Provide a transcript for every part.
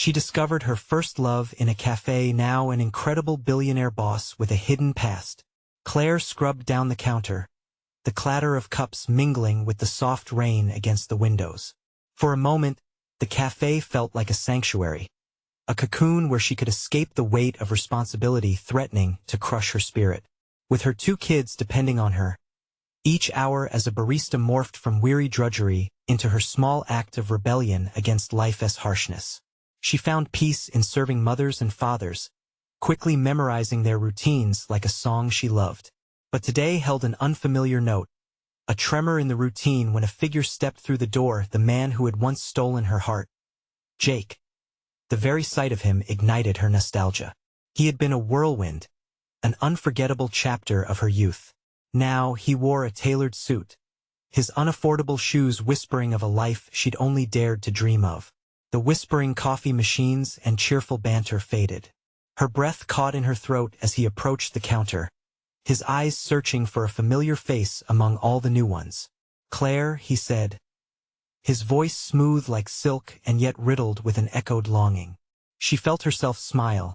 She discovered her first love in a cafe, now an incredible billionaire boss with a hidden past. Claire scrubbed down the counter, the clatter of cups mingling with the soft rain against the windows. For a moment, the cafe felt like a sanctuary, a cocoon where she could escape the weight of responsibility threatening to crush her spirit. With her 2 kids depending on her, each hour as a barista morphed from weary drudgery into her small act of rebellion against life's harshness. She found peace in serving mothers and fathers, quickly memorizing their routines like a song she loved. But today held an unfamiliar note, a tremor in the routine when a figure stepped through the door, the man who had once stolen her heart. Jake. The very sight of him ignited her nostalgia. He had been a whirlwind, an unforgettable chapter of her youth. Now he wore a tailored suit, his unaffordable shoes whispering of a life she'd only dared to dream of. The whispering coffee machines and cheerful banter faded. Her breath caught in her throat as he approached the counter, his eyes searching for a familiar face among all the new ones. "Claire," he said, his voice smooth like silk and yet riddled with an echoed longing. She felt herself smile,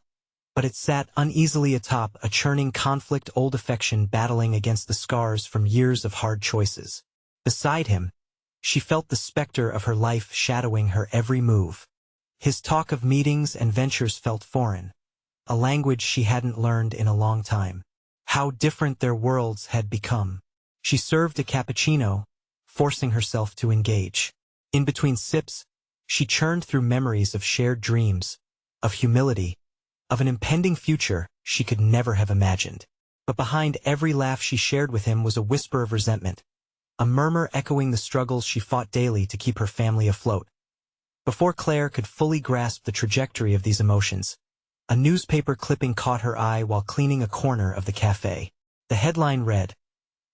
but it sat uneasily atop a churning conflict, old affection battling against the scars from years of hard choices. Beside him, she felt the specter of her life shadowing her every move. His talk of meetings and ventures felt foreign, a language she hadn't learned in a long time. How different their worlds had become. She served a cappuccino, forcing herself to engage. In between sips, she churned through memories of shared dreams, of humility, of an impending future she could never have imagined. But behind every laugh she shared with him was a whisper of resentment, a murmur echoing the struggles she fought daily to keep her family afloat. Before Claire could fully grasp the trajectory of these emotions, a newspaper clipping caught her eye while cleaning a corner of the cafe. The headline read,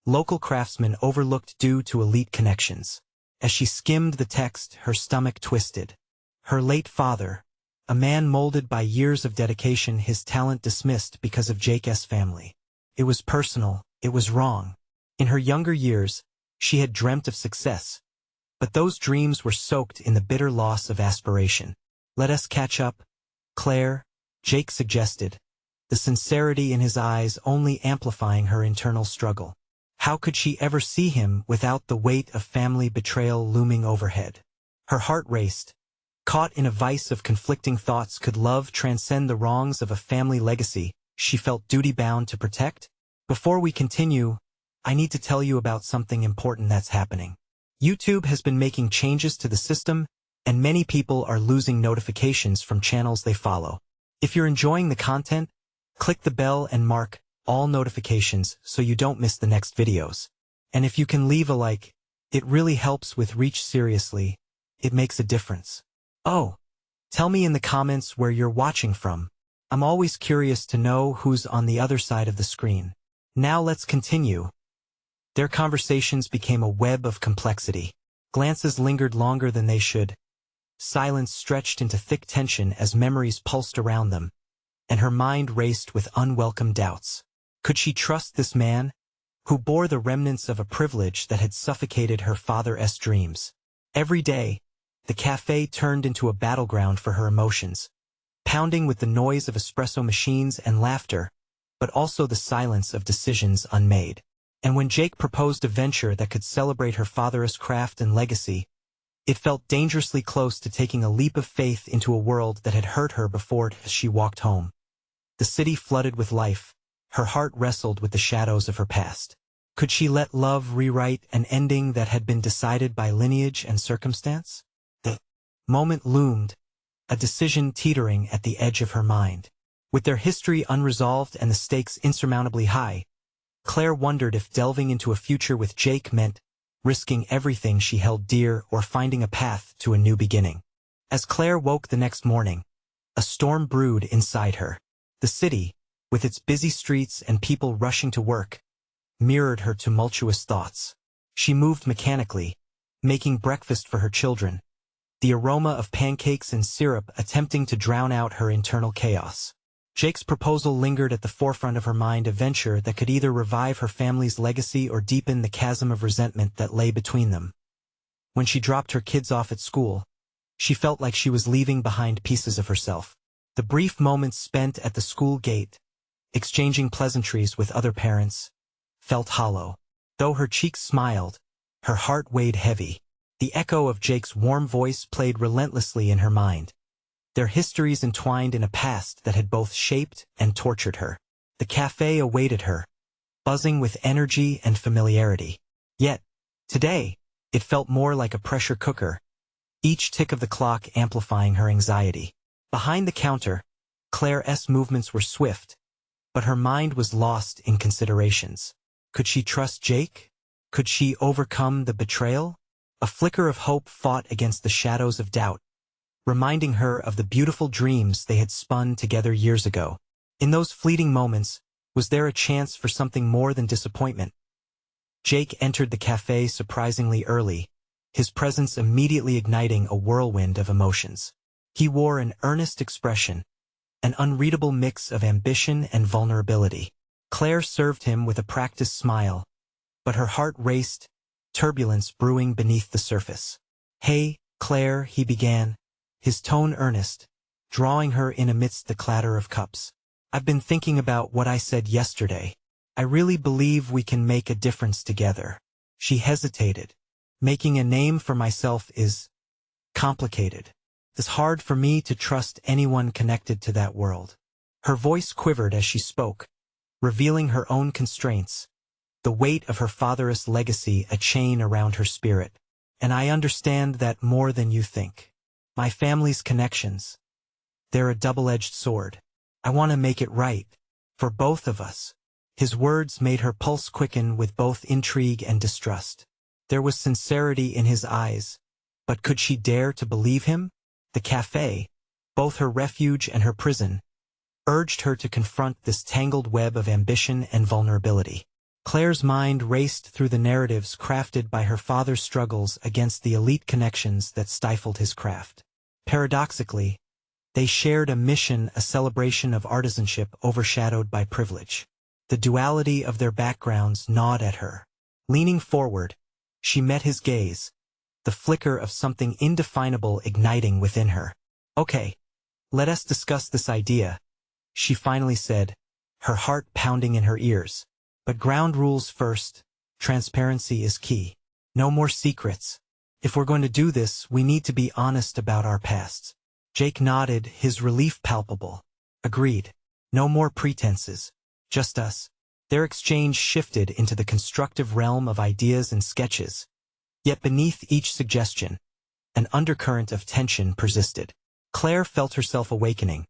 "Local craftsman overlooked due to elite connections." As she skimmed the text, her stomach twisted. Her late father, a man molded by years of dedication, his talent dismissed because of Jake's family. It was personal, it was wrong. In her younger years, she had dreamt of success, but those dreams were soaked in the bitter loss of aspiration. "Let us catch up, Claire," Jake suggested, the sincerity in his eyes only amplifying her internal struggle. How could she ever see him without the weight of family betrayal looming overhead? Her heart raced, caught in a vice of conflicting thoughts. Could love transcend the wrongs of a family legacy she felt duty-bound to protect? Before we continue, I need to tell you about something important that's happening. YouTube has been making changes to the system, and many people are losing notifications from channels they follow. If you're enjoying the content, click the bell and mark all notifications so you don't miss the next videos. And if you can leave a like, it really helps with reach. Seriously, it makes a difference. Oh, tell me in the comments where you're watching from. I'm always curious to know who's on the other side of the screen. Now let's continue. Their conversations became a web of complexity. Glances lingered longer than they should. Silence stretched into thick tension as memories pulsed around them, and her mind raced with unwelcome doubts. Could she trust this man, who bore the remnants of a privilege that had suffocated her father's dreams? Every day, the cafe turned into a battleground for her emotions, pounding with the noise of espresso machines and laughter, but also the silence of decisions unmade. And when Jake proposed a venture that could celebrate her father's craft and legacy, it felt dangerously close to taking a leap of faith into a world that had hurt her before. As she walked home, the city flooded with life. Her heart wrestled with the shadows of her past. Could she let love rewrite an ending that had been decided by lineage and circumstance? The moment loomed, a decision teetering at the edge of her mind. With their history unresolved and the stakes insurmountably high, Claire wondered if delving into a future with Jake meant risking everything she held dear or finding a path to a new beginning. As Claire woke the next morning, a storm brewed inside her. The city, with its busy streets and people rushing to work, mirrored her tumultuous thoughts. She moved mechanically, making breakfast for her children, the aroma of pancakes and syrup attempting to drown out her internal chaos. Jake's proposal lingered at the forefront of her mind, a venture that could either revive her family's legacy or deepen the chasm of resentment that lay between them. When she dropped her kids off at school, She felt like she was leaving behind pieces of herself. The brief moments spent at the school gate, exchanging pleasantries with other parents, felt hollow. Though her cheeks smiled, her heart weighed heavy. The echo of Jake's warm voice played relentlessly in her mind. Their histories entwined in a past that had both shaped and tortured her. The cafe awaited her, buzzing with energy and familiarity. Yet, today, it felt more like a pressure cooker, each tick of the clock amplifying her anxiety. Behind the counter, Claire's movements were swift, but her mind was lost in considerations. Could she trust Jake? Could she overcome the betrayal? A flicker of hope fought against the shadows of doubt, reminding her of the beautiful dreams they had spun together years ago. In those fleeting moments, was there a chance for something more than disappointment? Jake entered the cafe surprisingly early, his presence immediately igniting a whirlwind of emotions. He wore an earnest expression, an unreadable mix of ambition and vulnerability. Claire served him with a practiced smile, but her heart raced, turbulence brewing beneath the surface. "Hey, Claire," he began, his tone earnest, drawing her in amidst the clatter of cups. "I've been thinking about what I said yesterday. I really believe we can make a difference together." She hesitated. "Making a name for myself is complicated. It's hard for me to trust anyone connected to that world." Her voice quivered as she spoke, revealing her own constraints, the weight of her father's legacy a chain around her spirit. "And I understand that more than you think. My family's connections, they're a double-edged sword. I want to make it right, for both of us." His words made her pulse quicken with both intrigue and distrust. There was sincerity in his eyes, but could she dare to believe him? The cafe, both her refuge and her prison, urged her to confront this tangled web of ambition and vulnerability. Claire's mind raced through the narratives crafted by her father's struggles against the elite connections that stifled his craft. Paradoxically, they shared a mission, a celebration of artisanship overshadowed by privilege. The duality of their backgrounds gnawed at her. Leaning forward, she met his gaze, the flicker of something indefinable igniting within her. "Okay, let us discuss this idea," she finally said, her heart pounding in her ears. "But ground rules first. Transparency is key. No more secrets. If we're going to do this, we need to be honest about our pasts." Jake nodded, his relief palpable. "Agreed. No more pretenses. Just us." Their exchange shifted into the constructive realm of ideas and sketches. Yet beneath each suggestion, an undercurrent of tension persisted. Claire felt herself awakening,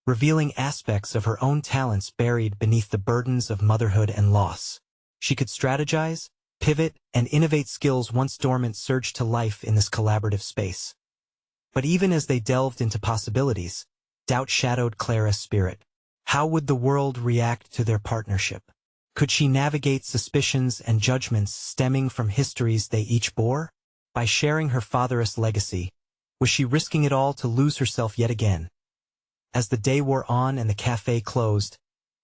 revealing aspects of her own talents buried beneath the burdens of motherhood and loss. She could strategize, pivot, and innovate. Skills once dormant surged to life in this collaborative space. But even as they delved into possibilities, doubt shadowed Claire's spirit. How would the world react to their partnership? Could she navigate suspicions and judgments stemming from histories they each bore? By sharing her father's legacy, was she risking it all to lose herself yet again? As the day wore on and the cafe closed,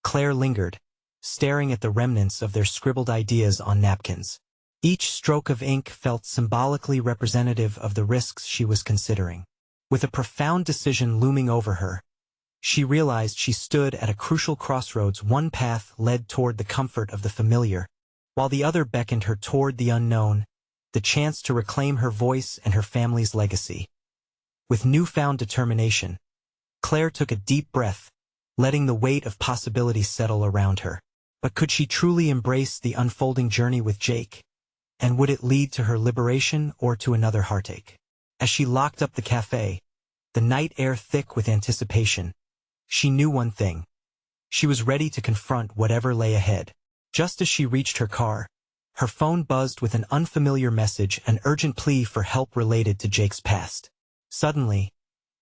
Claire lingered, staring at the remnants of their scribbled ideas on napkins. Each stroke of ink felt symbolically representative of the risks she was considering. With a profound decision looming over her, she realized she stood at a crucial crossroads. One path led toward the comfort of the familiar, while the other beckoned her toward the unknown, the chance to reclaim her voice and her family's legacy. With newfound determination, Claire took a deep breath, letting the weight of possibilities settle around her. But could she truly embrace the unfolding journey with Jake? And would it lead to her liberation or to another heartache? As she locked up the cafe, the night air thick with anticipation, she knew one thing. She was ready to confront whatever lay ahead. Just as she reached her car, her phone buzzed with an unfamiliar message, an urgent plea for help related to Jake's past. Suddenly,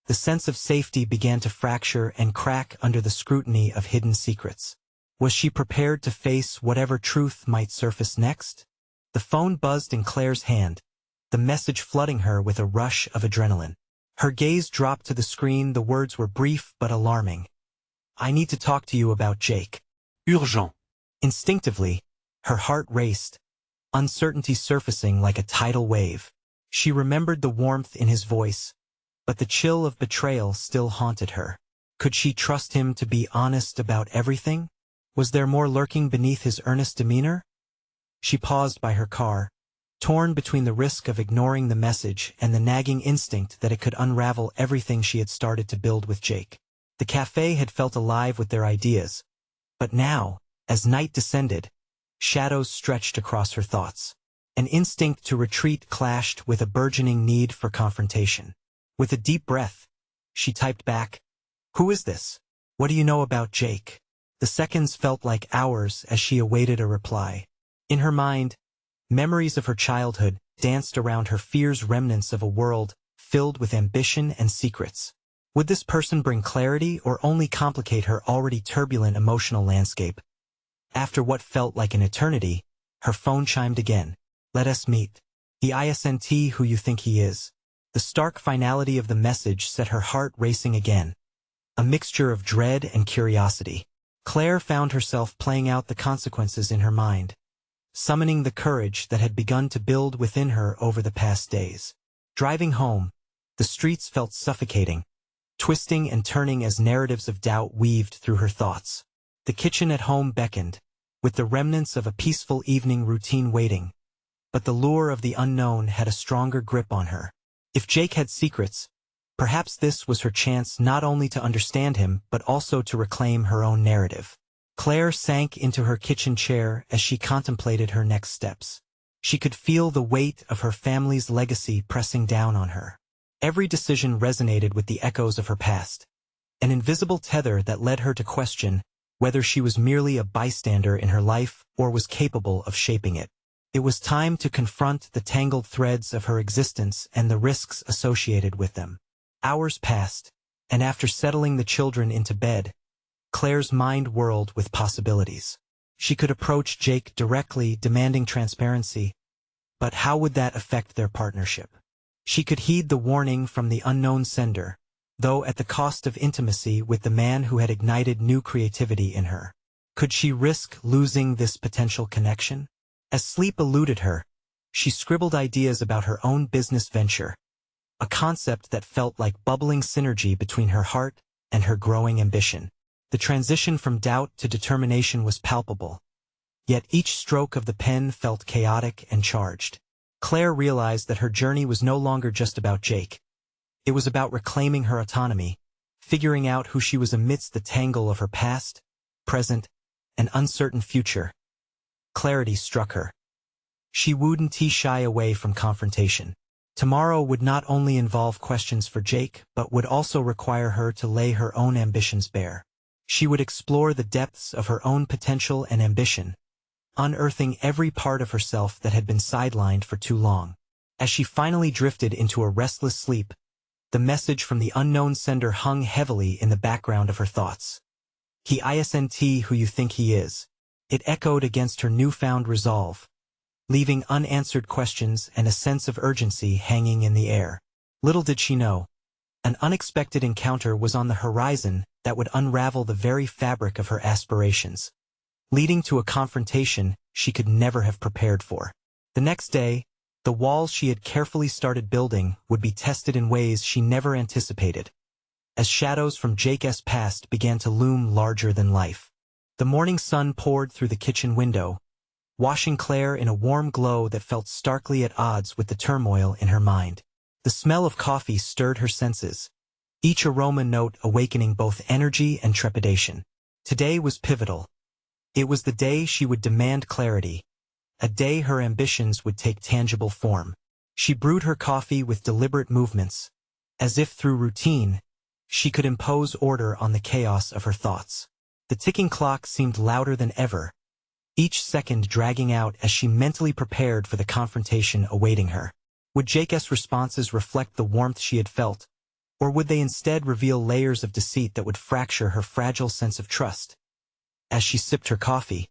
the sense of safety began to fracture and crack under the scrutiny of hidden secrets. Was she prepared to face whatever truth might surface next? The phone buzzed in Claire's hand, the message flooding her with a rush of adrenaline. Her gaze dropped to the screen. The words were brief but alarming. "I need to talk to you about Jake. Urgent." Instinctively, her heart raced, uncertainty surfacing like a tidal wave. She remembered the warmth in his voice, but the chill of betrayal still haunted her. Could she trust him to be honest about everything? Was there more lurking beneath his earnest demeanor? She paused by her car, torn between the risk of ignoring the message and the nagging instinct that it could unravel everything she had started to build with Jake. The cafe had felt alive with their ideas, but now, as night descended, shadows stretched across her thoughts. An instinct to retreat clashed with a burgeoning need for confrontation. With a deep breath, she typed back, "Who is this? What do you know about Jake?" The seconds felt like hours as she awaited a reply. In her mind, memories of her childhood danced around her fears, remnants of a world filled with ambition and secrets. Would this person bring clarity or only complicate her already turbulent emotional landscape? After what felt like an eternity, her phone chimed again. "Let us meet. The isn't who you think he is." The stark finality of the message set her heart racing again, a mixture of dread and curiosity. Claire found herself playing out the consequences in her mind, summoning the courage that had begun to build within her over the past days. Driving home, the streets felt suffocating, twisting and turning as narratives of doubt weaved through her thoughts. The kitchen at home beckoned, with the remnants of a peaceful evening routine waiting, but the lure of the unknown had a stronger grip on her. If Jake had secrets, perhaps this was her chance not only to understand him but also to reclaim her own narrative. Claire sank into her kitchen chair as she contemplated her next steps. She could feel the weight of her family's legacy pressing down on her. Every decision resonated with the echoes of her past, an invisible tether that led her to question whether she was merely a bystander in her life or was capable of shaping it. It was time to confront the tangled threads of her existence and the risks associated with them. Hours passed, and after settling the children into bed, Claire's mind whirled with possibilities. She could approach Jake directly, demanding transparency, but how would that affect their partnership? She could heed the warning from the unknown sender, though at the cost of intimacy with the man who had ignited new creativity in her. Could she risk losing this potential connection? As sleep eluded her, she scribbled ideas about her own business venture, a concept that felt like bubbling synergy between her heart and her growing ambition. The transition from doubt to determination was palpable, yet each stroke of the pen felt chaotic and charged. Claire realized that her journey was no longer just about Jake. It was about reclaiming her autonomy, figuring out who she was amidst the tangle of her past, present, and uncertain future. Clarity struck her. She wouldn't shy away from confrontation. Tomorrow would not only involve questions for Jake, but would also require her to lay her own ambitions bare. She would explore the depths of her own potential and ambition, unearthing every part of herself that had been sidelined for too long. As she finally drifted into a restless sleep, the message from the unknown sender hung heavily in the background of her thoughts. "He isn't who you think he is." It echoed against her newfound resolve, leaving unanswered questions and a sense of urgency hanging in the air. Little did she know, an unexpected encounter was on the horizon that would unravel the very fabric of her aspirations, leading to a confrontation she could never have prepared for. The next day, the walls she had carefully started building would be tested in ways she never anticipated, as shadows from Jake's past began to loom larger than life. The morning sun poured through the kitchen window, washing Claire in a warm glow that felt starkly at odds with the turmoil in her mind. The smell of coffee stirred her senses, each aroma note awakening both energy and trepidation. Today was pivotal. It was the day she would demand clarity, a day her ambitions would take tangible form. She brewed her coffee with deliberate movements, as if through routine, she could impose order on the chaos of her thoughts. The ticking clock seemed louder than ever, each second dragging out as she mentally prepared for the confrontation awaiting her. Would Jake's responses reflect the warmth she had felt, or would they instead reveal layers of deceit that would fracture her fragile sense of trust? As she sipped her coffee,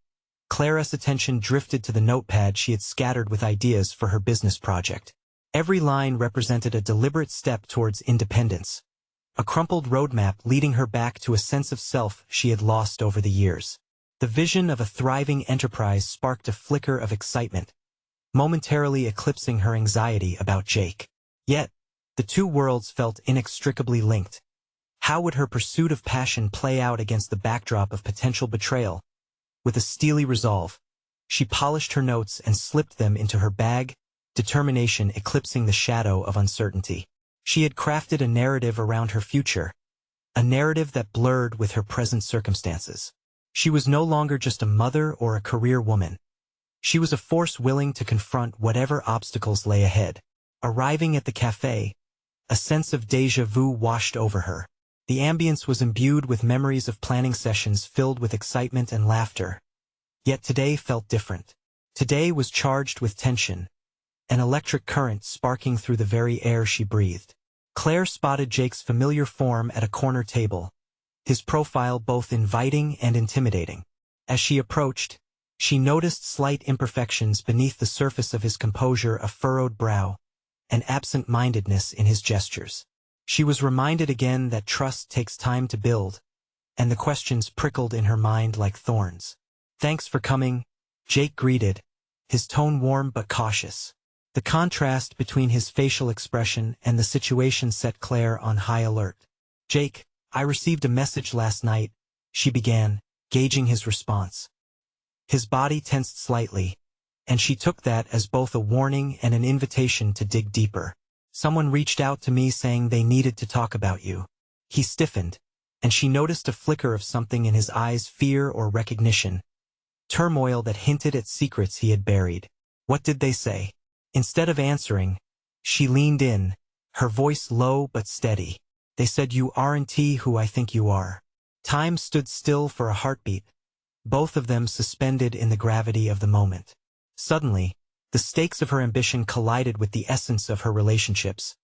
Claire's attention drifted to the notepad she had scattered with ideas for her business project. Every line represented a deliberate step towards independence, a crumpled roadmap leading her back to a sense of self she had lost over the years. The vision of a thriving enterprise sparked a flicker of excitement, momentarily eclipsing her anxiety about Jake. Yet, The two worlds felt inextricably linked. How would her pursuit of passion play out against the backdrop of potential betrayal? With a steely resolve, she polished her notes and slipped them into her bag, determination eclipsing the shadow of uncertainty. She had crafted a narrative around her future, a narrative that blurred with her present circumstances. She was no longer just a mother or a career woman. She was a force willing to confront whatever obstacles lay ahead. Arriving at the café, a sense of déjà vu washed over her. The ambience was imbued with memories of planning sessions filled with excitement and laughter. Yet today felt different. Today was charged with tension, an electric current sparking through the very air she breathed. Claire spotted Jake's familiar form at a corner table, his profile both inviting and intimidating. As she approached, she noticed slight imperfections beneath the surface of his composure, a furrowed brow, and absent-mindedness in his gestures. She was reminded again that trust takes time to build, and the questions prickled in her mind like thorns. "Thanks for coming," Jake greeted, his tone warm but cautious. The contrast between his facial expression and the situation set Claire on high alert. "Jake, I received a message last night," she began, gauging his response. His body tensed slightly, and she took that as both a warning and an invitation to dig deeper. "Someone reached out to me saying they needed to talk about you." He stiffened, and she noticed a flicker of something in his eyes, fear or recognition, turmoil that hinted at secrets he had buried. "What did they say?" Instead of answering, she leaned in, her voice low but steady. "They said you aren't who I think you are." Time stood still for a heartbeat, both of them suspended in the gravity of the moment. Suddenly, the stakes of her ambition collided with the essence of her relationships,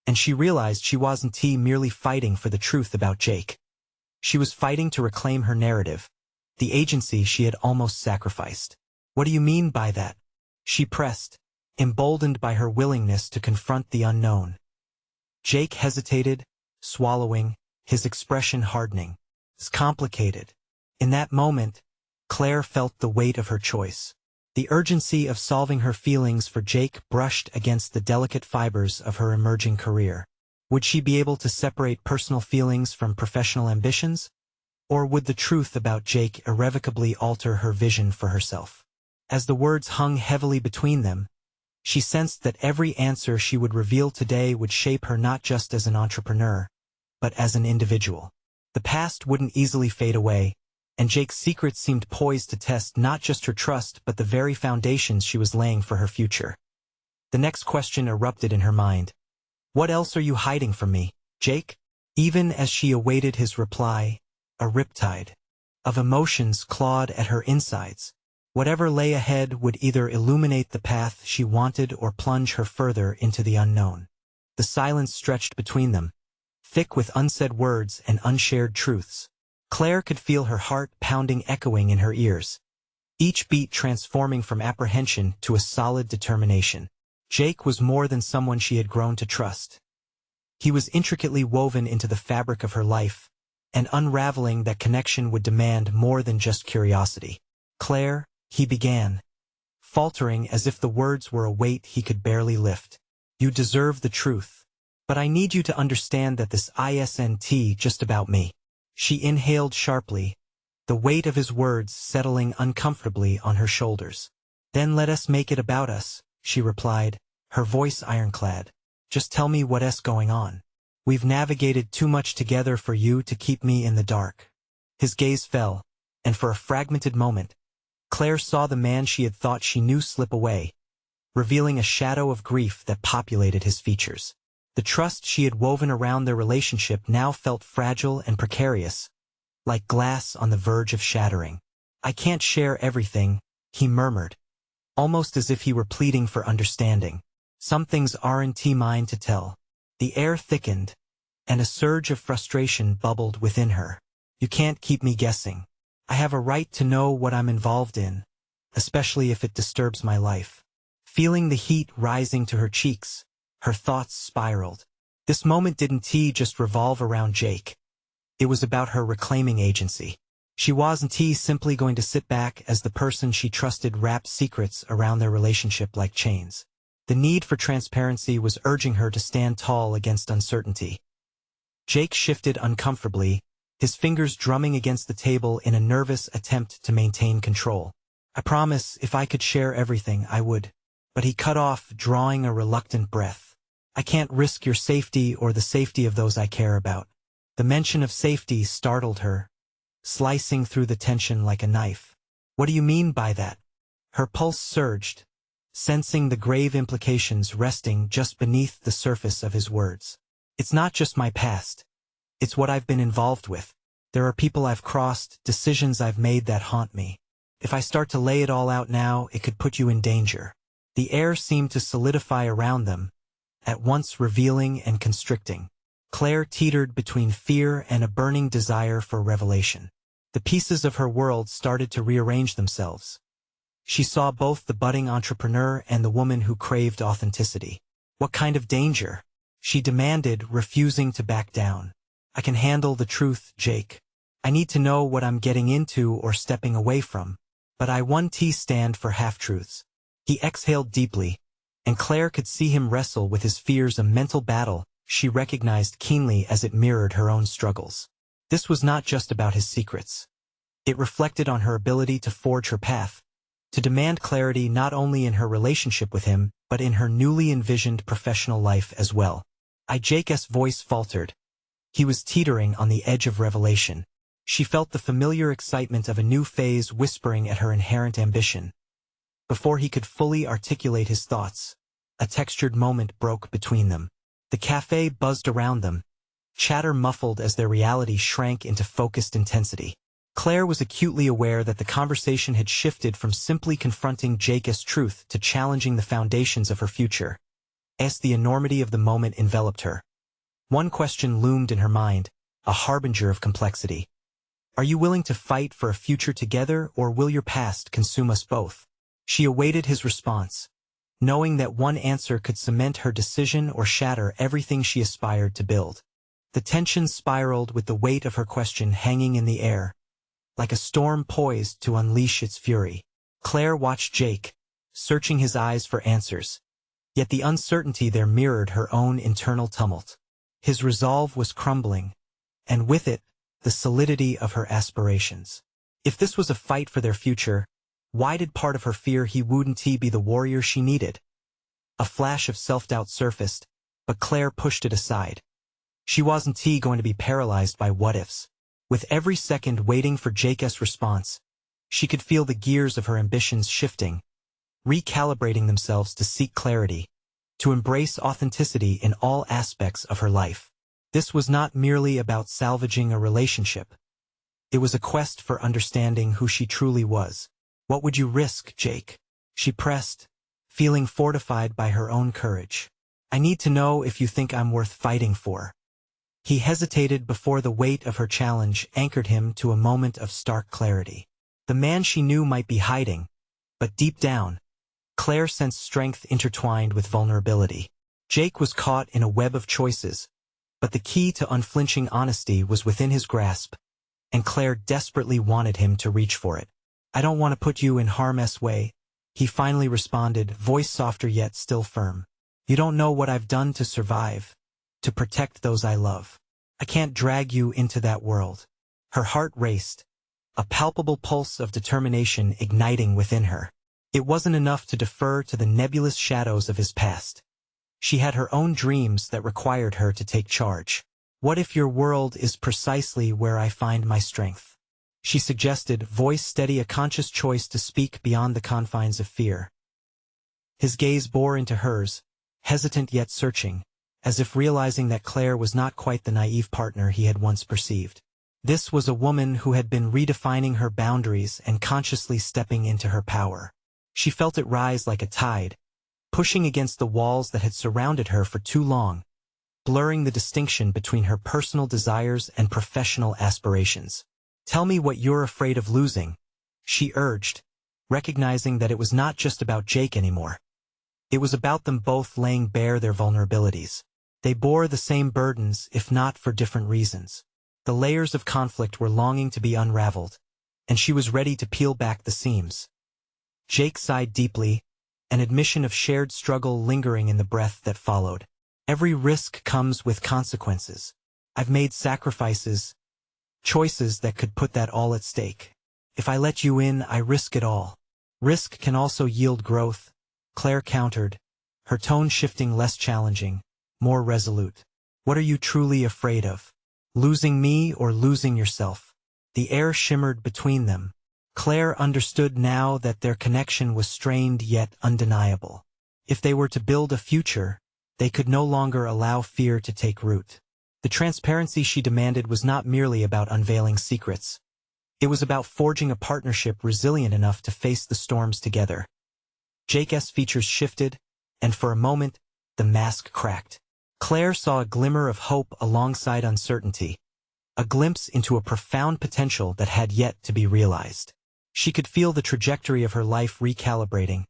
and she realized she wasn't merely fighting for the truth about Jake. She was fighting to reclaim her narrative, the agency she had almost sacrificed. "What do you mean by that?" she pressed, emboldened by her willingness to confront the unknown. Jake hesitated, swallowing, his expression hardening. "It's complicated." In that moment, Claire felt the weight of her choice. The urgency of solving her feelings for Jake brushed against the delicate fibers of her emerging career. Would she be able to separate personal feelings from professional ambitions? Or would the truth about Jake irrevocably alter her vision for herself? As the words hung heavily between them, she sensed that every answer she would reveal today would shape her not just as an entrepreneur, but as an individual. The past wouldn't easily fade away, and Jake's secrets seemed poised to test not just her trust but the very foundations she was laying for her future. The next question erupted in her mind. "What else are you hiding from me, Jake?" Even as she awaited his reply, a riptide of emotions clawed at her insides. Whatever lay ahead would either illuminate the path she wanted or plunge her further into the unknown. The silence stretched between them, thick with unsaid words and unshared truths. Claire could feel her heart pounding, echoing in her ears, each beat transforming from apprehension to a solid determination. Jake was more than someone she had grown to trust. He was intricately woven into the fabric of her life, and unraveling that connection would demand more than just curiosity. "Claire," he began, faltering as if the words were a weight he could barely lift. "You deserve the truth. But I need you to understand that this isn't just about me." She inhaled sharply, the weight of his words settling uncomfortably on her shoulders. "Then let us make it about us," she replied, her voice ironclad. "Just tell me what's going on. We've navigated too much together for you to keep me in the dark." His gaze fell, and for a fragmented moment, Claire saw the man she had thought she knew slip away, revealing a shadow of grief that populated his features. The trust she had woven around their relationship now felt fragile and precarious, like glass on the verge of shattering. "I can't share everything," he murmured, almost as if he were pleading for understanding. "Some things aren't mine to tell." The air thickened, and a surge of frustration bubbled within her. "You can't keep me guessing. I have a right to know what I'm involved in, especially if it disturbs my life." Feeling the heat rising to her cheeks, her thoughts spiraled. This moment didn't just revolve around Jake. It was about her reclaiming agency. She wasn't simply going to sit back as the person she trusted wrapped secrets around their relationship like chains. The need for transparency was urging her to stand tall against uncertainty. Jake shifted uncomfortably, his fingers drumming against the table in a nervous attempt to maintain control. I promise, if I could share everything, I would. But he cut off, drawing a reluctant breath. I can't risk your safety or the safety of those I care about. The mention of safety startled her, slicing through the tension like a knife. What do you mean by that? Her pulse surged, sensing the grave implications resting just beneath the surface of his words. It's not just my past. It's what I've been involved with. There are people I've crossed, decisions I've made that haunt me. If I start to lay it all out now, it could put you in danger. The air seemed to solidify around them, at once revealing and constricting. Claire teetered between fear and a burning desire for revelation. The pieces of her world started to rearrange themselves. She saw both the budding entrepreneur and the woman who craved authenticity. What kind of danger? She demanded, refusing to back down. I can handle the truth, Jake. I need to know what I'm getting into or stepping away from. But I won't stand for half-truths. He exhaled deeply, and Claire could see him wrestle with his fears, a mental battle she recognized keenly as it mirrored her own struggles. This was not just about his secrets. It reflected on her ability to forge her path, to demand clarity not only in her relationship with him, but in her newly envisioned professional life as well. Jake's voice faltered. He was teetering on the edge of revelation. She felt the familiar excitement of a new phase whispering at her inherent ambition. Before he could fully articulate his thoughts, a textured moment broke between them. The cafe buzzed around them, chatter muffled as their reality shrank into focused intensity. Claire was acutely aware that the conversation had shifted from simply confronting Jake's truth to challenging the foundations of her future. As the enormity of the moment enveloped her, one question loomed in her mind, a harbinger of complexity. Are you willing to fight for a future together, or will your past consume us both? She awaited his response, knowing that one answer could cement her decision or shatter everything she aspired to build. The tension spiraled with the weight of her question hanging in the air, like a storm poised to unleash its fury. Claire watched Jake, searching his eyes for answers. Yet the uncertainty there mirrored her own internal tumult. His resolve was crumbling, and with it, the solidity of her aspirations. If this was a fight for their future, why did part of her fear he wouldn't be the warrior she needed? A flash of self-doubt surfaced, but Claire pushed it aside. She wasn't going to be paralyzed by what-ifs. With every second waiting for Jake's response, she could feel the gears of her ambitions shifting, recalibrating themselves to seek clarity, to embrace authenticity in all aspects of her life. This was not merely about salvaging a relationship. It was a quest for understanding who she truly was. What would you risk, Jake? She pressed, feeling fortified by her own courage. I need to know if you think I'm worth fighting for. He hesitated before the weight of her challenge anchored him to a moment of stark clarity. The man she knew might be hiding, but deep down, Claire sensed strength intertwined with vulnerability. Jake was caught in a web of choices, but the key to unflinching honesty was within his grasp, and Claire desperately wanted him to reach for it. I don't want to put you in harm's way, he finally responded, voice softer yet still firm. You don't know what I've done to survive, to protect those I love. I can't drag you into that world. Her heart raced, a palpable pulse of determination igniting within her. It wasn't enough to defer to the nebulous shadows of his past. She had her own dreams that required her to take charge. What if your world is precisely where I find my strength? She suggested, voice steady, a conscious choice to speak beyond the confines of fear. His gaze bore into hers, hesitant yet searching, as if realizing that Claire was not quite the naive partner he had once perceived. This was a woman who had been redefining her boundaries and consciously stepping into her power. She felt it rise like a tide, pushing against the walls that had surrounded her for too long, blurring the distinction between her personal desires and professional aspirations. Tell me what you're afraid of losing, she urged, recognizing that it was not just about Jake anymore. It was about them both laying bare their vulnerabilities. They bore the same burdens, if not for different reasons. The layers of conflict were longing to be unraveled, and she was ready to peel back the seams. Jake sighed deeply, an admission of shared struggle lingering in the breath that followed. Every risk comes with consequences. I've made sacrifices, choices that could put that all at stake. If I let you in, I risk it all. Risk can also yield growth, Claire countered, her tone shifting less challenging, more resolute. What are you truly afraid of? Losing me or losing yourself? The air shimmered between them. Claire understood now that their connection was strained yet undeniable. If they were to build a future, they could no longer allow fear to take root. The transparency she demanded was not merely about unveiling secrets. It was about forging a partnership resilient enough to face the storms together. Jake's features shifted, and for a moment, the mask cracked. Claire saw a glimmer of hope alongside uncertainty, a glimpse into a profound potential that had yet to be realized. She could feel the trajectory of her life recalibrating,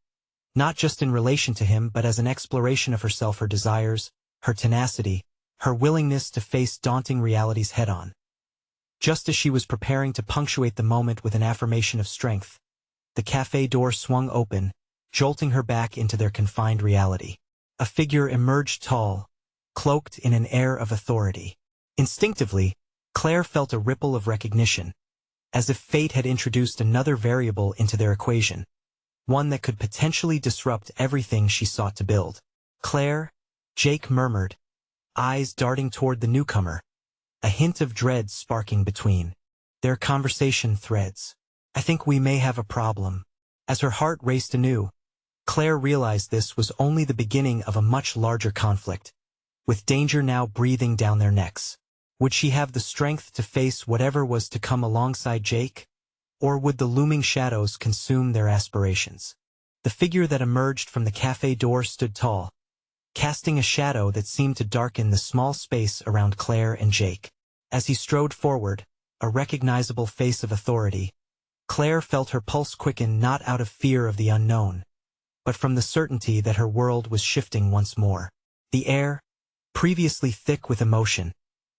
not just in relation to him but as an exploration of herself, her desires, her tenacity, her willingness to face daunting realities head-on. Just as she was preparing to punctuate the moment with an affirmation of strength, the cafe door swung open, jolting her back into their confined reality. A figure emerged tall, cloaked in an air of authority. Instinctively, Claire felt a ripple of recognition, as if fate had introduced another variable into their equation, one that could potentially disrupt everything she sought to build. Claire, Jake murmured, eyes darting toward the newcomer, a hint of dread sparking between their conversation threads. I think we may have a problem. As her heart raced anew, Claire realized this was only the beginning of a much larger conflict, with danger now breathing down their necks. Would she have the strength to face whatever was to come alongside Jake? Or would the looming shadows consume their aspirations? The figure that emerged from the cafe door stood tall, casting a shadow that seemed to darken the small space around Claire and Jake. As he strode forward, a recognizable face of authority, Claire felt her pulse quicken not out of fear of the unknown, but from the certainty that her world was shifting once more. The air, previously thick with emotion,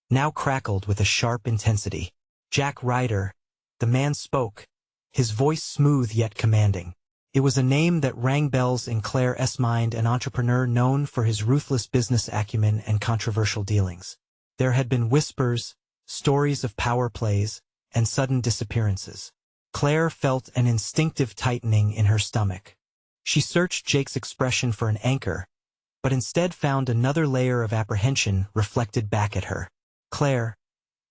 now crackled with a sharp intensity. Jack Ryder, the man spoke, his voice smooth yet commanding. It was a name that rang bells in Claire's mind, an entrepreneur known for his ruthless business acumen and controversial dealings. There had been whispers, stories of power plays, and sudden disappearances. Claire felt an instinctive tightening in her stomach. She searched Jake's expression for an anchor, but instead found another layer of apprehension reflected back at her. Claire,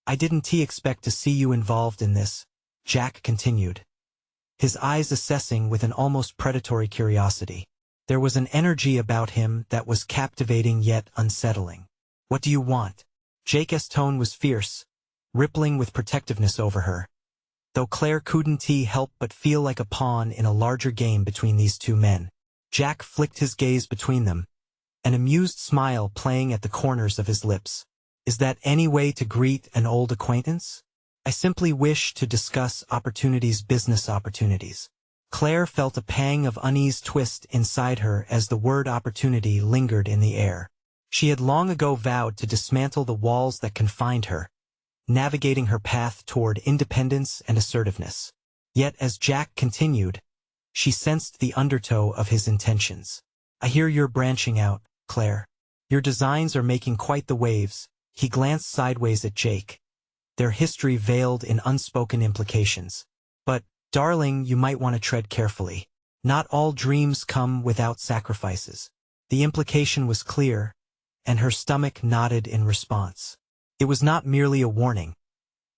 I didn't expect to see you involved in this, Jack continued, his eyes assessing with an almost predatory curiosity. There was an energy about him that was captivating yet unsettling. What do you want? Jake's tone was fierce, rippling with protectiveness over her, though Claire couldn't help but feel like a pawn in a larger game between these two men. Jack flicked his gaze between them, an amused smile playing at the corners of his lips. Is that any way to greet an old acquaintance? I simply wish to discuss business opportunities. Claire felt a pang of unease twist inside her as the word opportunity lingered in the air. She had long ago vowed to dismantle the walls that confined her, navigating her path toward independence and assertiveness. Yet as Jack continued, she sensed the undertow of his intentions. I hear you're branching out, Claire. Your designs are making quite the waves. He glanced sideways at Jake, their history veiled in unspoken implications. But, darling, you might want to tread carefully. Not all dreams come without sacrifices. The implication was clear, and her stomach nodded in response. It was not merely a warning.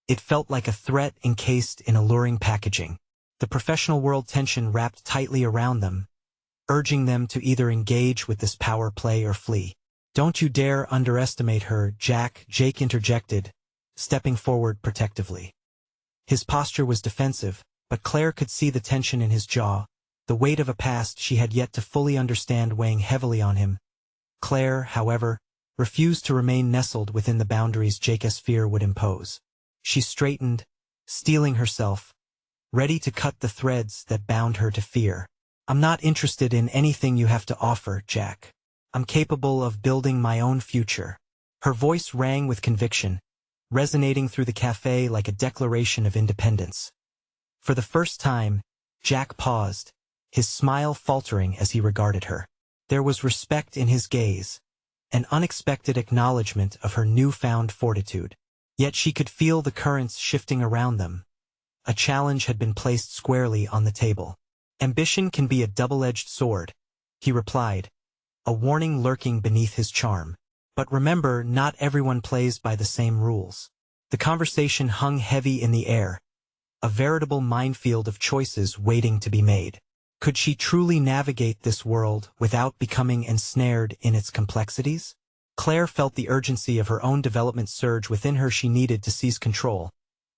It felt like a threat encased in alluring packaging. The professional world tension wrapped tightly around them, urging them to either engage with this power play or flee. Don't you dare underestimate her, Jake interjected, stepping forward protectively. His posture was defensive, but Claire could see the tension in his jaw, the weight of a past she had yet to fully understand weighing heavily on him. Claire, however, refused to remain nestled within the boundaries Jake's fear would impose. She straightened, steeling herself, ready to cut the threads that bound her to fear. I'm not interested in anything you have to offer, Jack. I'm capable of building my own future. Her voice rang with conviction, resonating through the cafe like a declaration of independence. For the first time, Jack paused, his smile faltering as he regarded her. There was respect in his gaze, an unexpected acknowledgement of her newfound fortitude. Yet she could feel the currents shifting around them. A challenge had been placed squarely on the table. Ambition can be a double-edged sword, he replied, a warning lurking beneath his charm. But remember, not everyone plays by the same rules. The conversation hung heavy in the air, a veritable minefield of choices waiting to be made. Could she truly navigate this world without becoming ensnared in its complexities? Claire felt the urgency of her own development surge within her. She needed to seize control,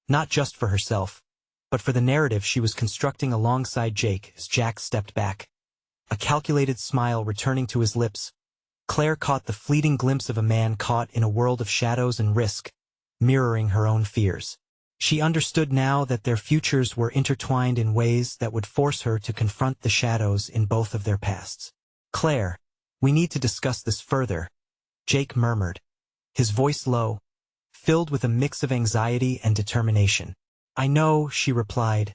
not just for herself, but for the narrative she was constructing alongside Jake. As Jack stepped back, a calculated smile returning to his lips, Claire caught the fleeting glimpse of a man caught in a world of shadows and risk, mirroring her own fears. She understood now that their futures were intertwined in ways that would force her to confront the shadows in both of their pasts. "Claire, we need to discuss this further," Jake murmured, his voice low, filled with a mix of anxiety and determination. "I know," she replied,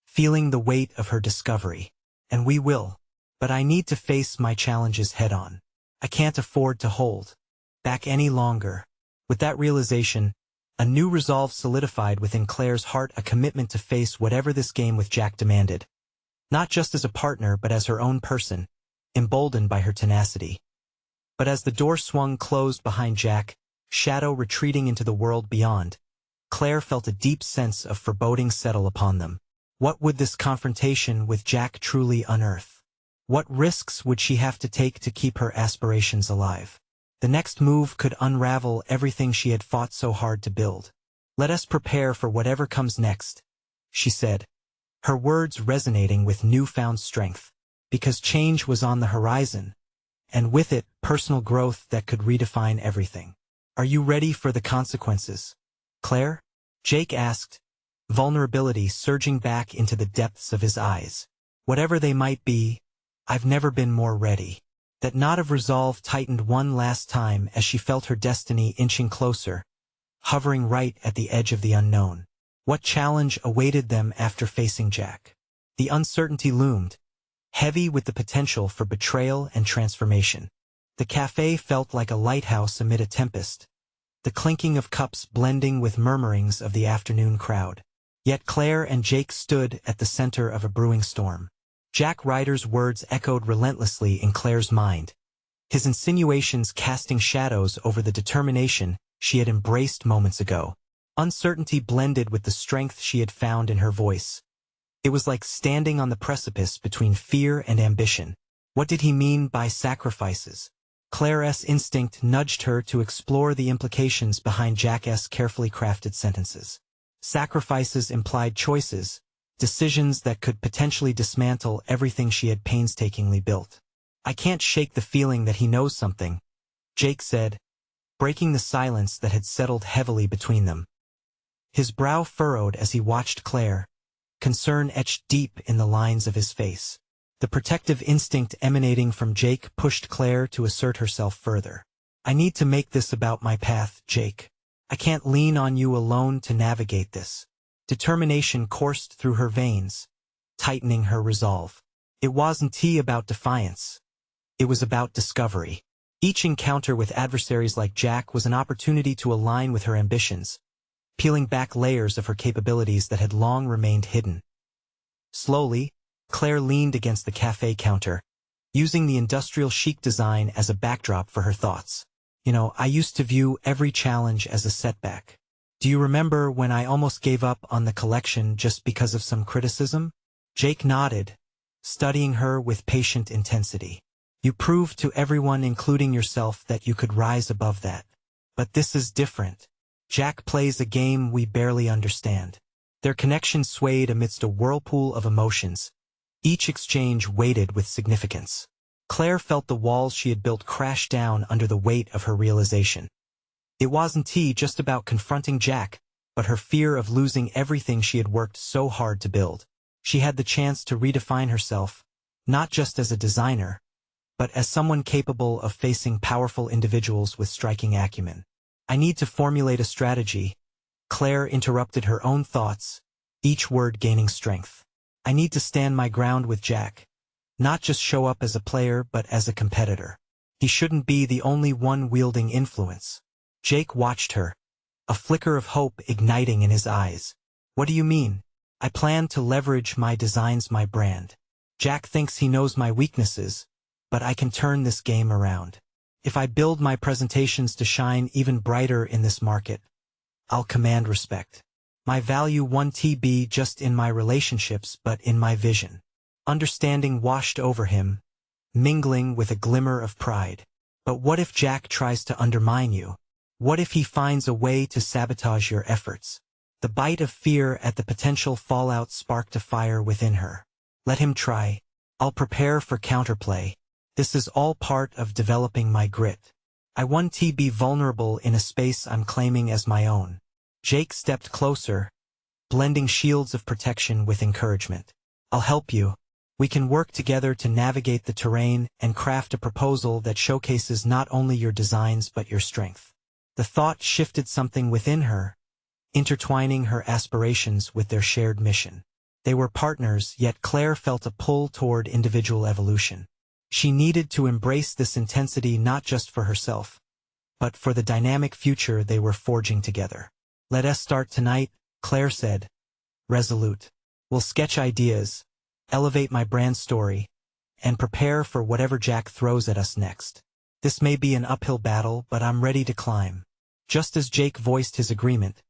feeling the weight of her discovery. "And we will. But I need to face my challenges head-on. I can't afford to hold back any longer." With that realization, a new resolve solidified within Claire's heart, a commitment to face whatever this game with Jack demanded. Not just as a partner but as her own person, emboldened by her tenacity. But as the door swung closed behind Jack, shadow retreating into the world beyond, Claire felt a deep sense of foreboding settle upon them. What would this confrontation with Jack truly unearth? What risks would she have to take to keep her aspirations alive? The next move could unravel everything she had fought so hard to build. "Let us prepare for whatever comes next," she said, her words resonating with newfound strength. Because change was on the horizon, and with it, personal growth that could redefine everything. "Are you ready for the consequences, Claire?" Jake asked, vulnerability surging back into the depths of his eyes. "Whatever they might be, I've never been more ready." That knot of resolve tightened one last time as she felt her destiny inching closer, hovering right at the edge of the unknown. What challenge awaited them after facing Jack? The uncertainty loomed, heavy with the potential for betrayal and transformation. The cafe felt like a lighthouse amid a tempest, the clinking of cups blending with murmurings of the afternoon crowd. Yet Claire and Jake stood at the center of a brewing storm. Jack Ryder's words echoed relentlessly in Claire's mind, his insinuations casting shadows over the determination she had embraced moments ago. Uncertainty blended with the strength she had found in her voice. It was like standing on the precipice between fear and ambition. What did he mean by sacrifices? Claire's instinct nudged her to explore the implications behind Jack's carefully crafted sentences. Sacrifices implied choices, decisions that could potentially dismantle everything she had painstakingly built. "I can't shake the feeling that he knows something," Jake said, breaking the silence that had settled heavily between them. His brow furrowed as he watched Claire, concern etched deep in the lines of his face. The protective instinct emanating from Jake pushed Claire to assert herself further. "I need to make this about my path, Jake. I can't lean on you alone to navigate this." Determination coursed through her veins, tightening her resolve. It wasn't about defiance. It was about discovery. Each encounter with adversaries like Jack was an opportunity to align with her ambitions, peeling back layers of her capabilities that had long remained hidden. Slowly, Claire leaned against the cafe counter, using the industrial chic design as a backdrop for her thoughts. "I used to view every challenge as a setback. Do you remember when I almost gave up on the collection just because of some criticism?" Jake nodded, studying her with patient intensity. "You proved to everyone, including yourself, that you could rise above that. But this is different. Jack plays a game we barely understand." Their connection swayed amidst a whirlpool of emotions, each exchange weighted with significance. Claire felt the walls she had built crash down under the weight of her realization. It wasn't just about confronting Jack, but her fear of losing everything she had worked so hard to build. She had the chance to redefine herself, not just as a designer, but as someone capable of facing powerful individuals with striking acumen. "I need to formulate a strategy," Claire interrupted her own thoughts, each word gaining strength. "I need to stand my ground with Jack, Not just show up as a player but as a competitor. He shouldn't be the only one wielding influence. Jake watched her, a flicker of hope igniting in his eyes. What do you mean? I plan to leverage my designs, my brand. Jack thinks he knows my weaknesses, but I can turn this game around. If I build my presentations to shine even brighter in this market, I'll command respect. My value won't be just in my relationships but in my vision. Understanding washed over him, mingling with a glimmer of pride. But what if Jack tries to undermine you? What if he finds a way to sabotage your efforts? The bite of fear at the potential fallout sparked a fire within her. Let him try. I'll prepare for counterplay. This is all part of developing my grit. I want to be vulnerable in a space I'm claiming as my own. Jake stepped closer, blending shields of protection with encouragement. I'll help you. We can work together to navigate the terrain and craft a proposal that showcases not only your designs but your strength. The thought shifted something within her, intertwining her aspirations with their shared mission. They were partners, yet Claire felt a pull toward individual evolution. She needed to embrace this intensity not just for herself, but for the dynamic future they were forging together. Let us start tonight, Claire said, resolute. We'll sketch ideas, elevate my brand story, and prepare for whatever Jack throws at us next. This may be an uphill battle, but I'm ready to climb. Just as Jake voiced his agreement,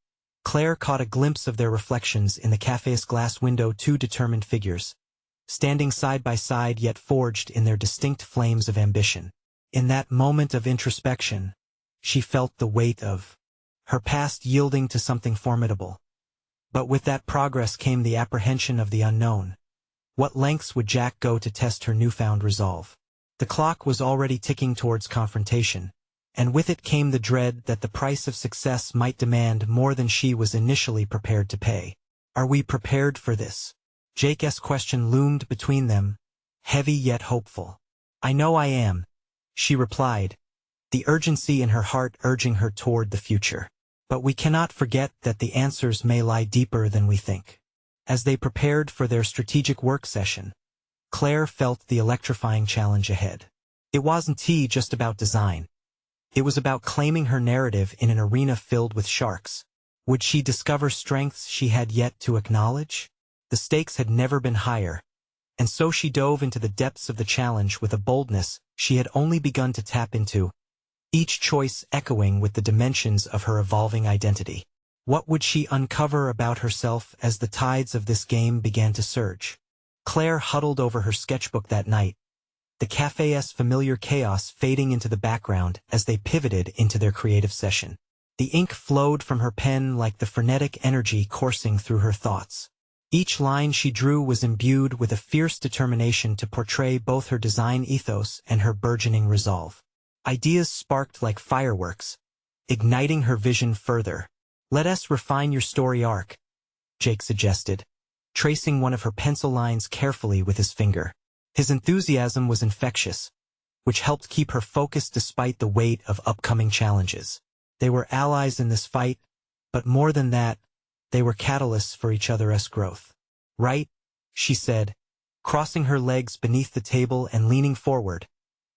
Claire caught a glimpse of their reflections in the café's glass window, two determined figures, standing side by side yet forged in their distinct flames of ambition. In that moment of introspection, she felt the weight of her past yielding to something formidable. But with that progress came the apprehension of the unknown. What lengths would Jack go to test her newfound resolve? The clock was already ticking towards confrontation, and with it came the dread that the price of success might demand more than she was initially prepared to pay. Are we prepared for this? Jake's question loomed between them, heavy yet hopeful. I know I am, she replied, the urgency in her heart urging her toward the future. But we cannot forget that the answers may lie deeper than we think. As they prepared for their strategic work session, Claire felt the electrifying challenge ahead. It wasn't just about design. It was about claiming her narrative in an arena filled with sharks. Would she discover strengths she had yet to acknowledge? The stakes had never been higher, and so she dove into the depths of the challenge with a boldness she had only begun to tap into, each choice echoing with the dimensions of her evolving identity. What would she uncover about herself as the tides of this game began to surge? Claire huddled over her sketchbook that night, the café's familiar chaos fading into the background as they pivoted into their creative session. The ink flowed from her pen like the frenetic energy coursing through her thoughts. Each line she drew was imbued with a fierce determination to portray both her design ethos and her burgeoning resolve. Ideas sparked like fireworks, igniting her vision further. Let us refine your story arc, Jake suggested, tracing one of her pencil lines carefully with his finger. His enthusiasm was infectious, which helped keep her focused despite the weight of upcoming challenges. They were allies in this fight, but more than that, they were catalysts for each other's growth. Right? She said, crossing her legs beneath the table and leaning forward,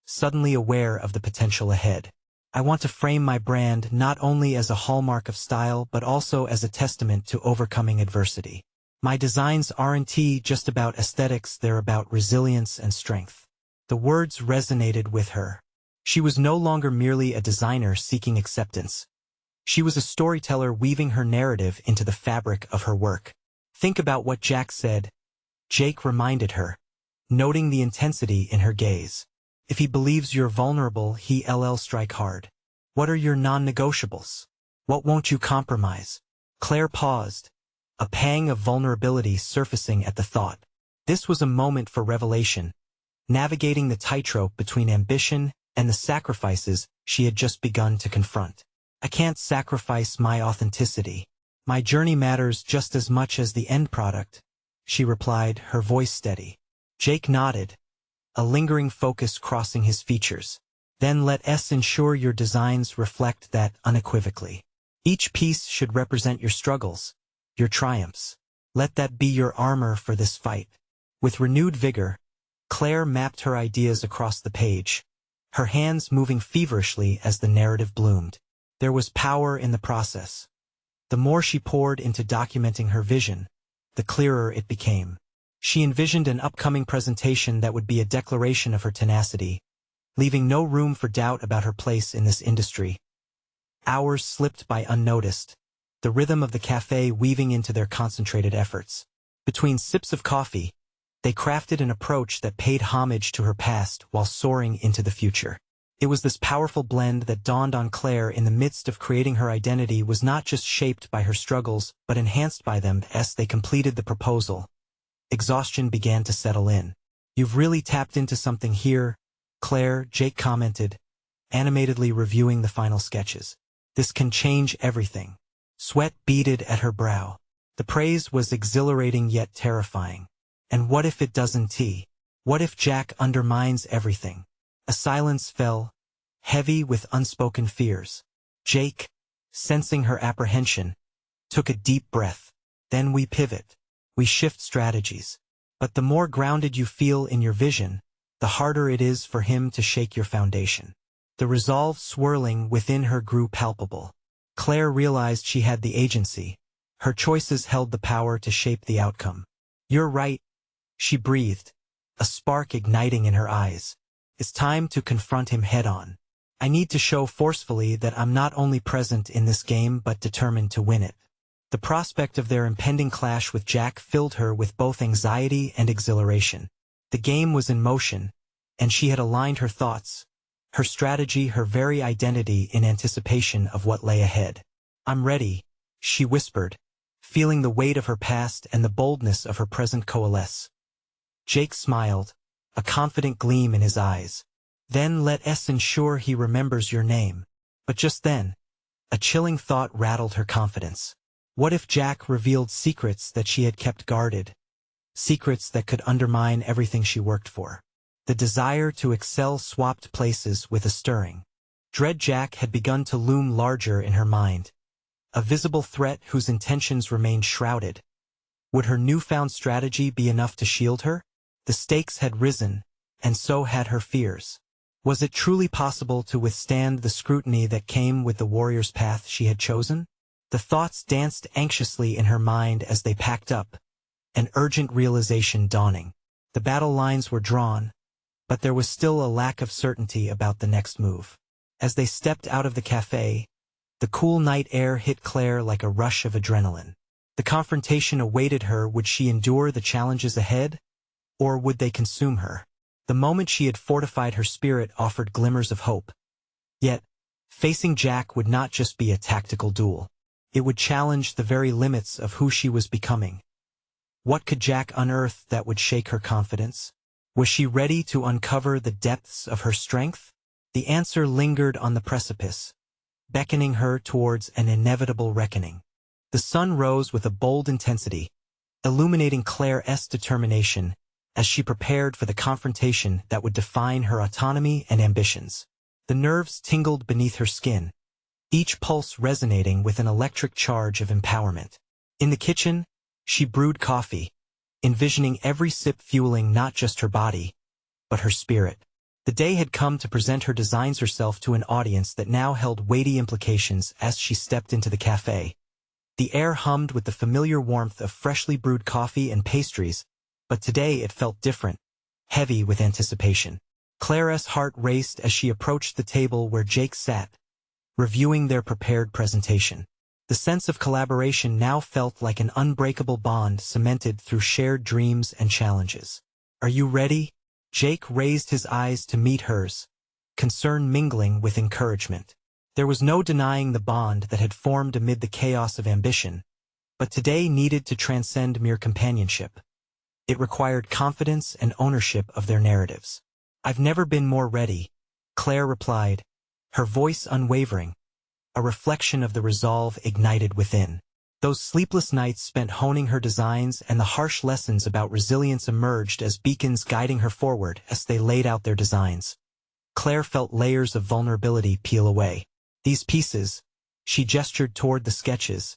suddenly aware of the potential ahead. I want to frame my brand not only as a hallmark of style but also as a testament to overcoming adversity. My designs aren't just about aesthetics, they're about resilience and strength. The words resonated with her. She was no longer merely a designer seeking acceptance. She was a storyteller weaving her narrative into the fabric of her work. Think about what Jack said, Jake reminded her, noting the intensity in her gaze. If he believes you're vulnerable, he'll strike hard. What are your non-negotiables? What won't you compromise? Claire paused, a pang of vulnerability surfacing at the thought. This was a moment for revelation, navigating the tightrope between ambition and the sacrifices she had just begun to confront. I can't sacrifice my authenticity. My journey matters just as much as the end product, she replied, her voice steady. Jake nodded, a lingering focus crossing his features. Then let us ensure your designs reflect that unequivocally. Each piece should represent your struggles, your triumphs. Let that be your armor for this fight. With renewed vigor, Claire mapped her ideas across the page, her hands moving feverishly as the narrative bloomed. There was power in the process. The more she poured into documenting her vision, the clearer it became. She envisioned an upcoming presentation that would be a declaration of her tenacity, leaving no room for doubt about her place in this industry. Hours slipped by unnoticed, the rhythm of the cafe weaving into their concentrated efforts. Between sips of coffee, they crafted an approach that paid homage to her past while soaring into the future. It was this powerful blend that dawned on Claire in the midst of creating her identity was not just shaped by her struggles but enhanced by them as they completed the proposal. Exhaustion began to settle in. "You've really tapped into something here, Claire," Jake commented, animatedly reviewing the final sketches. "This can change everything." Sweat beaded at her brow. The praise was exhilarating yet terrifying. And what if it doesn't? What if Jack undermines everything? A silence fell, heavy with unspoken fears. Jake, sensing her apprehension, took a deep breath. "Then we pivot. We shift strategies. But the more grounded you feel in your vision, the harder it is for him to shake your foundation." The resolve swirling within her grew palpable. Claire realized she had the agency. Her choices held the power to shape the outcome. "You're right," she breathed, a spark igniting in her eyes. "It's time to confront him head-on. I need to show forcefully that I'm not only present in this game but determined to win it." The prospect of their impending clash with Jack filled her with both anxiety and exhilaration. The game was in motion, and she had aligned her thoughts, her strategy, her very identity in anticipation of what lay ahead. "I'm ready," she whispered, feeling the weight of her past and the boldness of her present coalesce. Jake smiled, a confident gleam in his eyes. "Then let us ensure he remembers your name." But just then, a chilling thought rattled her confidence. What if Jack revealed secrets that she had kept guarded? Secrets that could undermine everything she worked for. The desire to excel swapped places with a stirring. Dread Jack had begun to loom larger in her mind. A visible threat whose intentions remained shrouded. Would her newfound strategy be enough to shield her? The stakes had risen, and so had her fears. Was it truly possible to withstand the scrutiny that came with the warrior's path she had chosen? The thoughts danced anxiously in her mind as they packed up, an urgent realization dawning. The battle lines were drawn, but there was still a lack of certainty about the next move. As they stepped out of the cafe, the cool night air hit Claire like a rush of adrenaline. The confrontation awaited her. Would she endure the challenges ahead, or would they consume her? The moment she had fortified her spirit offered glimmers of hope. Yet, facing Jack would not just be a tactical duel. It would challenge the very limits of who she was becoming. What could Jack unearth that would shake her confidence? Was she ready to uncover the depths of her strength? The answer lingered on the precipice, beckoning her towards an inevitable reckoning. The sun rose with a bold intensity, illuminating Claire's determination as she prepared for the confrontation that would define her autonomy and ambitions. The nerves tingled beneath her skin, each pulse resonating with an electric charge of empowerment. In the kitchen, she brewed coffee, envisioning every sip fueling not just her body, but her spirit. The day had come to present her designs herself to an audience that now held weighty implications as she stepped into the cafe. The air hummed with the familiar warmth of freshly brewed coffee and pastries, but today it felt different, heavy with anticipation. Claire's heart raced as she approached the table where Jake sat, reviewing their prepared presentation. The sense of collaboration now felt like an unbreakable bond cemented through shared dreams and challenges. "Are you ready?" Jake raised his eyes to meet hers, concern mingling with encouragement. There was no denying the bond that had formed amid the chaos of ambition, but today needed to transcend mere companionship. It required confidence and ownership of their narratives. "I've never been more ready," Claire replied, her voice unwavering, a reflection of the resolve ignited within. Those sleepless nights spent honing her designs and the harsh lessons about resilience emerged as beacons guiding her forward as they laid out their designs. Claire felt layers of vulnerability peel away. "These pieces," she gestured toward the sketches,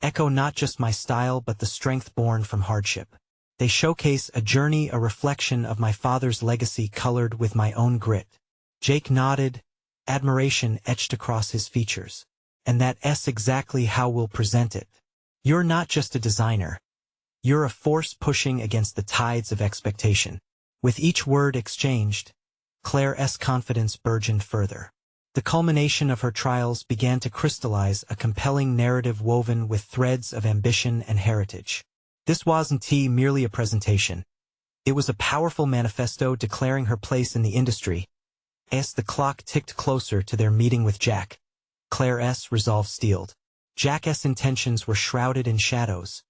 "echo not just my style but the strength born from hardship. They showcase a journey, a reflection of my father's legacy colored with my own grit. Jake nodded, admiration etched across his features. And that's exactly how we'll present it. You're not just a designer. You're a force pushing against the tides of expectation. With each word exchanged, Claire's confidence burgeoned further. The culmination of her trials began to crystallize a compelling narrative woven with threads of ambition and heritage. This wasn't merely a presentation. It was a powerful manifesto declaring her place in the industry. As the clock ticked closer to their meeting with Jack, Claire's resolve steeled. Jack's intentions were shrouded in shadows,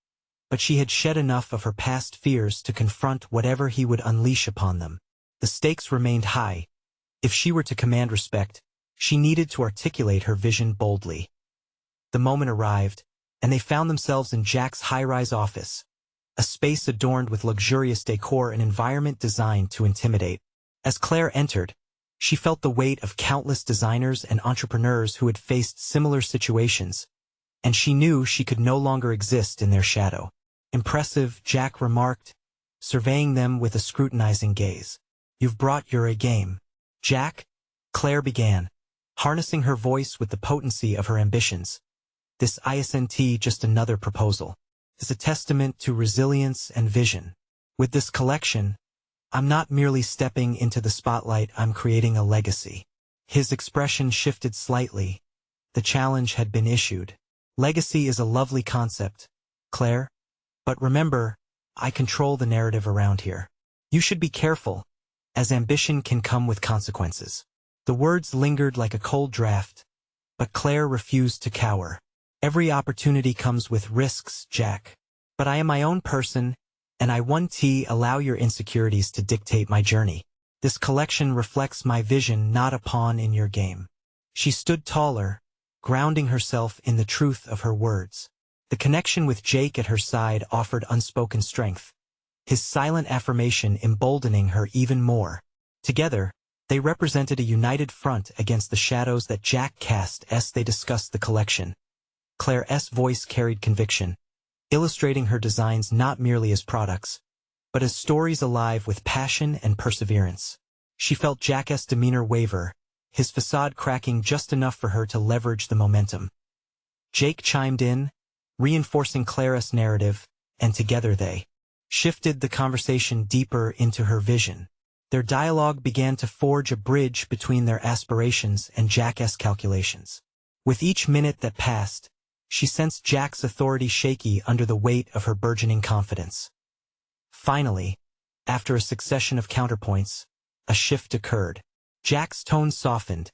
but she had shed enough of her past fears to confront whatever he would unleash upon them. The stakes remained high. If she were to command respect, she needed to articulate her vision boldly. The moment arrived, and they found themselves in Jack's high-rise office, a space adorned with luxurious decor, an environment designed to intimidate. As Claire entered, she felt the weight of countless designers and entrepreneurs who had faced similar situations, and she knew she could no longer exist in their shadow. Impressive, Jack remarked, surveying them with a scrutinizing gaze. You've brought your A game. Jack, Claire began, harnessing her voice with the potency of her ambitions. This isn't just another proposal. It's a testament to resilience and vision. With this collection, I'm not merely stepping into the spotlight, I'm creating a legacy. His expression shifted slightly. The challenge had been issued. Legacy is a lovely concept, Claire. But remember, I control the narrative around here. You should be careful, as ambition can come with consequences. The words lingered like a cold draft, but Claire refused to cower. Every opportunity comes with risks, Jack. But I am my own person, and I won't allow your insecurities to dictate my journey. This collection reflects my vision, not a pawn in your game. She stood taller, grounding herself in the truth of her words. The connection with Jake at her side offered unspoken strength, his silent affirmation emboldening her even more. Together, they represented a united front against the shadows that Jack cast as they discussed the collection. Claire's voice carried conviction, illustrating her designs not merely as products, but as stories alive with passion and perseverance. She felt Jack's demeanor waver, his facade cracking just enough for her to leverage the momentum. Jake chimed in, reinforcing Claire's narrative, and together they shifted the conversation deeper into her vision. Their dialogue began to forge a bridge between their aspirations and Jack's calculations. With each minute that passed, she sensed Jack's authority shaky under the weight of her burgeoning confidence. Finally, after a succession of counterpoints, a shift occurred. Jack's tone softened,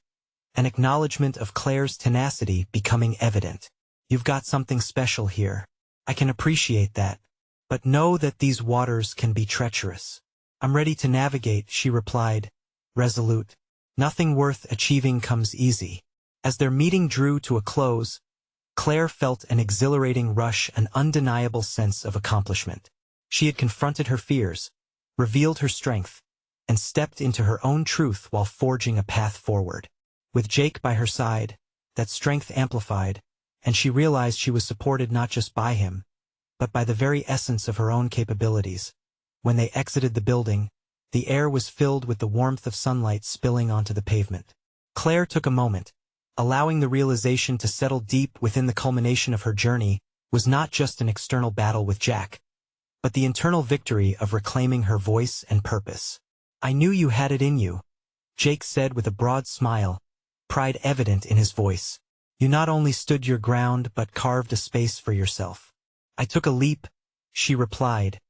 an acknowledgement of Claire's tenacity becoming evident. You've got something special here. I can appreciate that, but know that these waters can be treacherous. I'm ready to navigate, she replied, resolute. Nothing worth achieving comes easy. As their meeting drew to a close, Claire felt an exhilarating rush, an undeniable sense of accomplishment. She had confronted her fears, revealed her strength, and stepped into her own truth while forging a path forward. With Jake by her side, that strength amplified, and she realized she was supported not just by him, but by the very essence of her own capabilities. When they exited the building, the air was filled with the warmth of sunlight spilling onto the pavement. Claire took a moment, allowing the realization to settle deep within. The culmination of her journey was not just an external battle with Jack, but the internal victory of reclaiming her voice and purpose. I knew you had it in you, Jake said with a broad smile, pride evident in his voice. You not only stood your ground but carved a space for yourself. I took a leap, she replied,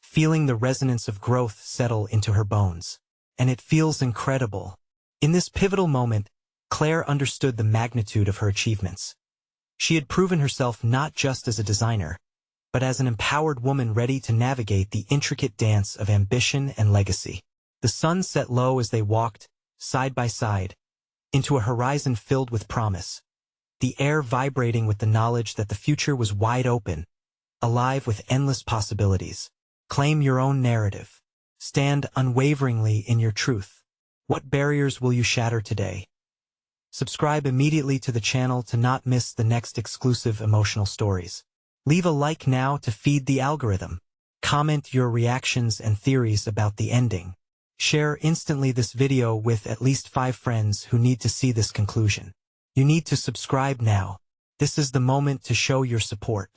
feeling the resonance of growth settle into her bones. And it feels incredible. In this pivotal moment, Claire understood the magnitude of her achievements. She had proven herself not just as a designer, but as an empowered woman ready to navigate the intricate dance of ambition and legacy. The sun set low as they walked, side by side, into a horizon filled with promise, the air vibrating with the knowledge that the future was wide open, alive with endless possibilities. Claim your own narrative. Stand unwaveringly in your truth. What barriers will you shatter today? Subscribe immediately to the channel to not miss the next exclusive emotional stories. Leave a like now to feed the algorithm. comment your reactions and theories about the ending. Share instantly this video with at least 5 friends who need to see this conclusion. You need to subscribe now. This is the moment to show your support.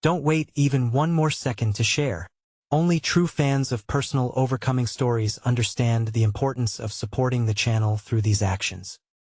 Don't wait even one more second to share. Only true fans of personal overcoming stories understand the importance of supporting the channel through these actions.